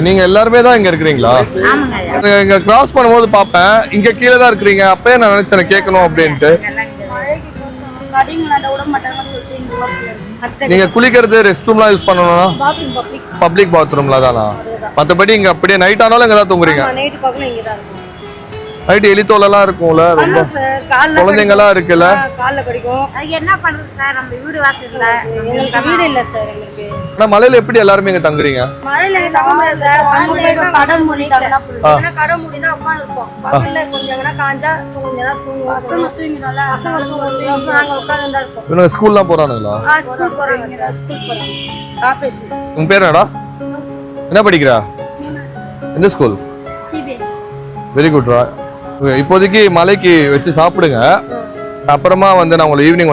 நீங்க எல்லாருமே தான் இங்க இருக்கிறீங்களா? இங்க கிராஸ் பண்ணும்போது பாப்பேன் இங்க கீழே தான் இருக்கிறீங்க. அப்பயே நான் நினைச்சேன் கேட்கணும் அப்படின்ட்டு. நீங்க குளிக்கிறது ரெஸ்ட் ரூம்லாம் யூஸ் பண்ணணும்னா பப்ளிக் பாத்ரூம்ல தானா? மத்தபடி இங்க அப்படியே நைட் ஆனாலும் இங்க தான் தூங்குறீங்க? நைட் எலித்தோலெல்லாம் இருக்கும்ல, ரொம்ப குழந்தைங்க எல்லாம் இருக்குல்ல. என்ன பண்றது சார், நம்ம வீடு வாசல்ல வீடு இல்ல சார் எங்களுக்கு. ஆனா மலையில எப்படி எல்லாருமே இங்க தங்குறீங்க? மழையில கடை மூடினா உட்காந்து இருப்போம். பகல்ல கொஞ்சம் காஞ்சா கொஞ்ச நேரம் தூங்குவோம். பசங்க தூங்கினால நாங்க உட்கார்ந்து தான் இருப்போம். இவங்க ஸ்கூல்லாம் போறானுங்களா? ஸ்கூல் போறாங்க. ஸ்கூல் போறாங்க. ஆபரேஷன். உன் பேர் என்னடா? என்ன படிக்கிறா? எந்த ஸ்கூல்? சிபிஎஸ். வெரி குட்ரா. இப்போதைக்கு மலைக்கு வச்சு சாப்பிடுங்க. அப்புறமா வந்து நான் உங்களை ஈவினிங்